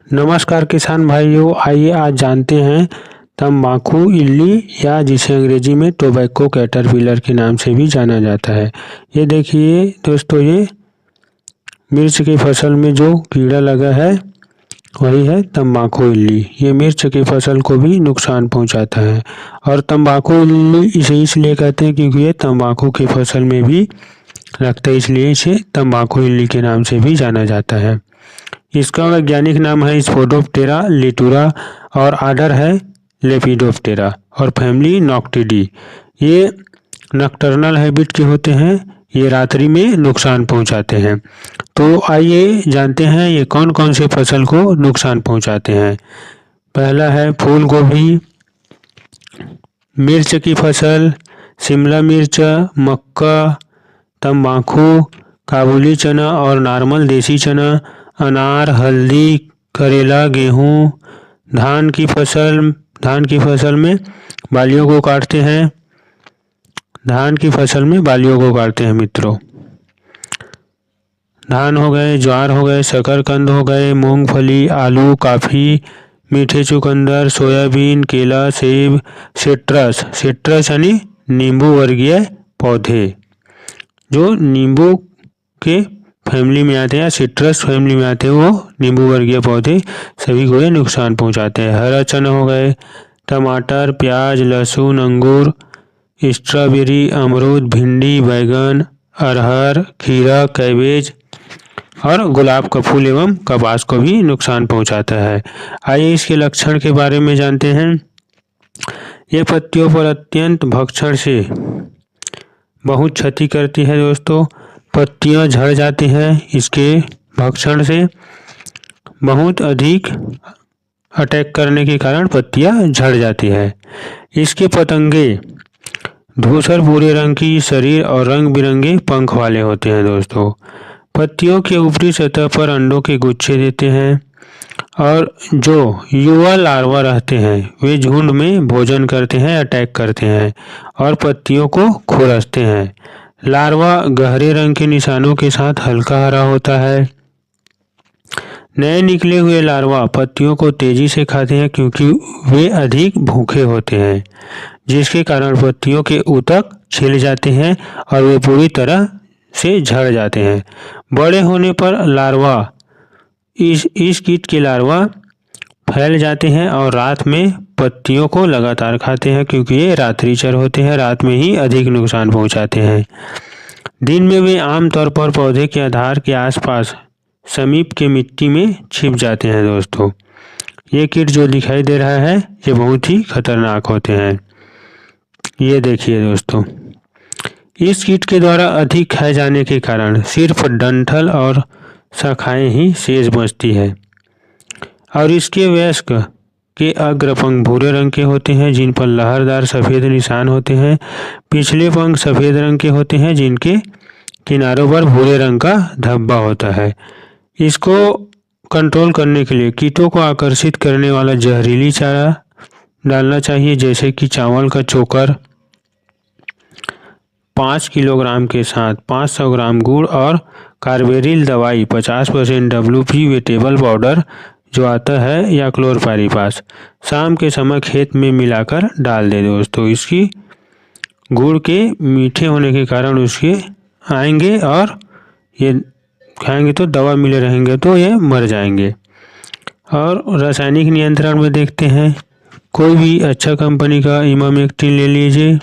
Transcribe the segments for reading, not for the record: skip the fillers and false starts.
नमस्कार किसान भाइयों, आइए आज जानते हैं तंबाकू इल्ली या जिसे अंग्रेजी में टोबैको कैटरपिलर के नाम से भी जाना जाता है। ये देखिए दोस्तों, ये मिर्च की फसल में जो कीड़ा लगा है वही है तंबाकू इल्ली। ये मिर्च की फसल को भी नुकसान पहुंचाता है और तंबाकू इल्ली इसे इसलिए कहते हैं क्योंकि ये तंबाकू की फसल में भी लगता है, इसलिए इसे तंबाकू इल्ली के नाम से भी जाना जाता है। इसका वैज्ञानिक नाम है स्पोडोप्टेरा लिटूरा और आर्डर है लेपिडोप्टेरा और फैमिली नॉक्टिडी। ये नॉकटर्नल हैबिट के होते हैं, ये रात्रि में नुकसान पहुंचाते हैं। तो आइए जानते हैं ये कौन कौन से फसल को नुकसान पहुंचाते हैं। पहला है फूल गोभी, मिर्च की फसल, शिमला मिर्च, मक्का, तंबाकू, काबुली चना और नॉर्मल देसी चना, अनार, हल्दी, करेला, गेहूँ, धान की फसल में बालियों को काटते हैं। मित्रों, धान हो गए, ज्वार हो गए, शकरकंद हो गए, मूंगफली, आलू, काफ़ी, मीठे चुकंदर, सोयाबीन, केला, सेब, सिट्रस यानी नींबू वर्गीय पौधे जो नींबू के फैमिली में आते हैं या सिट्रस फैमिली में आते हैं, वो नींबू वर्गीय पौधे सभी को ये नुकसान पहुंचाते हैं। हरा चना हो गए, टमाटर, प्याज, लहसुन, अंगूर, स्ट्रॉबेरी, अमरूद, भिंडी, बैगन, अरहर, खीरा, कैबेज और गुलाब का फूल एवं कपास को भी नुकसान पहुंचाता है। आइए इसके लक्षण के बारे में जानते हैं। ये पत्तियों पर अत्यंत भक्षण से बहुत क्षति करती है दोस्तों। पत्तियां झड़ जाती हैं इसके भक्षण से, बहुत अधिक अटैक करने के कारण पत्तियां झड़ जाती है। इसके पतंगे धूसर भूरे रंग की शरीर और रंग बिरंगे पंख वाले होते हैं दोस्तों। पत्तियों के ऊपरी सतह पर अंडों के गुच्छे देते हैं और जो युवा लार्वा रहते हैं वे झुंड में भोजन करते हैं, अटैक करते हैं और पत्तियों को खुरसते हैं। लार्वा गहरे रंग के निशानों के साथ हल्का हरा होता है। नए निकले हुए लार्वा पत्तियों को तेजी से खाते हैं क्योंकि वे अधिक भूखे होते हैं, जिसके कारण पत्तियों के ऊतक छिल जाते हैं और वे पूरी तरह से झड़ जाते हैं। बड़े होने पर लार्वा इस कीट के लार्वा फैल जाते हैं और रात में पत्तियों को लगातार खाते हैं क्योंकि ये रात्रिचर होते हैं, रात में ही अधिक नुकसान पहुंचाते हैं। दिन में वे आमतौर पर पौधे के आधार के आसपास समीप के मिट्टी में छिप जाते हैं दोस्तों। ये कीट जो दिखाई दे रहा है ये बहुत ही खतरनाक होते हैं। ये देखिए दोस्तों, इस कीट के द्वारा अधिक खाए जाने के कारण सिर्फ डंठल और शाखाएं ही शेष बचती है और इसके वयस्क के अग्रपंख भूरे रंग के होते हैं जिन पर लहरदार सफ़ेद निशान होते हैं। पिछले पंख सफ़ेद रंग के होते हैं जिनके किनारों पर भूरे रंग का धब्बा होता है। इसको कंट्रोल करने के लिए कीटों को आकर्षित करने वाला जहरीली चारा डालना चाहिए, जैसे कि चावल का चोकर 5 किलोग्राम के साथ 500 ग्राम गुड़ और कार्बेरिल दवाई 50% WP वेटेबल पाउडर जो आता है या क्लोरपाइरीपास शाम के समय खेत में मिलाकर डाल दे दोस्तों। इसकी गुड़ के मीठे होने के कारण उसके आएंगे और ये खाएंगे तो दवा मिले रहेंगे तो ये मर जाएंगे। और रासायनिक नियंत्रण में देखते हैं, कोई भी अच्छा कंपनी का इमामेक्टिन ले लीजिए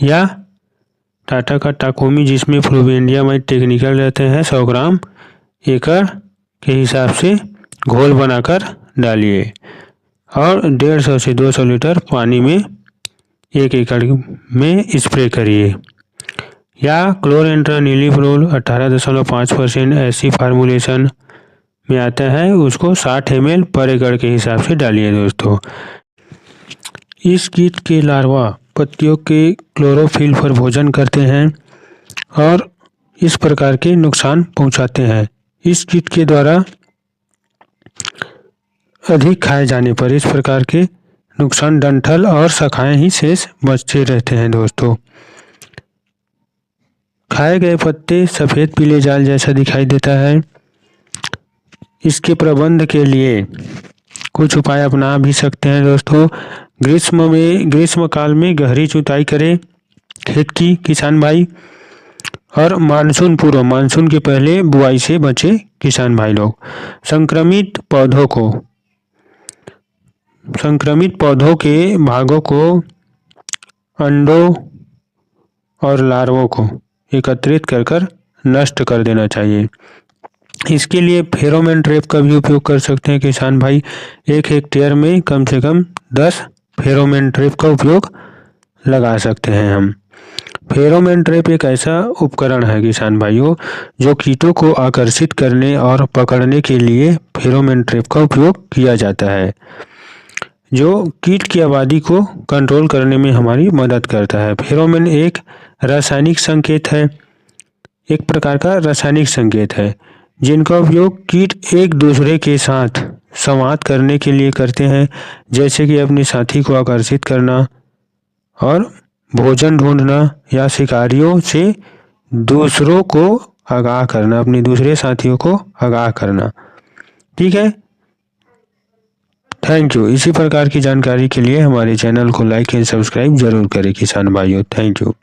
या टाटा का टाकोमी जिसमें फ्लूवेंडियामाइड टेक्निकल रहते हैं 100 ग्राम एकड़ के हिसाब से घोल बनाकर डालिए और 150 से 200 लीटर पानी में 1 एकड़ में स्प्रे करिए। या क्लोरेंट्रानिलीप्रोल 18.5% ऐसी फार्मूलेशन में आता है, उसको 60 ml पर एकड़ के हिसाब से डालिए दोस्तों। इस कीट के लार्वा पत्तियों के क्लोरोफिल पर भोजन करते हैं और इस प्रकार के नुकसान पहुंचाते हैं। इस कीट के द्वारा अधिक खाए जाने पर इस प्रकार के नुकसान डंठल और शाखाएं ही शेष बचते रहते हैं दोस्तों। खाए गए पत्ते सफ़ेद पीले जाल जैसा दिखाई देता है। इसके प्रबंध के लिए कुछ उपाय अपना भी सकते हैं दोस्तों। ग्रीष्म काल में गहरी जुताई करें खेत की किसान भाई, और मानसून के पहले बुआई से बचे किसान भाई लोग। संक्रमित पौधों के भागों को, अंडों और लार्वों को एकत्रित कर नष्ट कर देना चाहिए। इसके लिए फेरोमोन ट्रैप का भी उपयोग कर सकते हैं किसान भाई। 1 हेक्टेयर में कम से कम 10 फेरोमोन ट्रैप का उपयोग लगा सकते हैं हम। फेरोमोन ट्रैप एक ऐसा उपकरण है किसान भाइयों जो कीटों को आकर्षित करने और पकड़ने के लिए फेरोमोन ट्रैप का उपयोग किया जाता है, जो कीट की आबादी को कंट्रोल करने में हमारी मदद करता है। फेरोमोन एक प्रकार का रासायनिक संकेत है जिनका उपयोग कीट एक दूसरे के साथ संवाद करने के लिए करते हैं, जैसे कि अपने साथी को आकर्षित करना और भोजन ढूंढना, या शिकारियों से दूसरों को आगाह करना, अपने दूसरे साथियों को आगाह करना। ठीक है, थैंक यू। इसी प्रकार की जानकारी के लिए हमारे चैनल को लाइक एंड सब्सक्राइब जरूर करें किसान भाइयों। Thank you.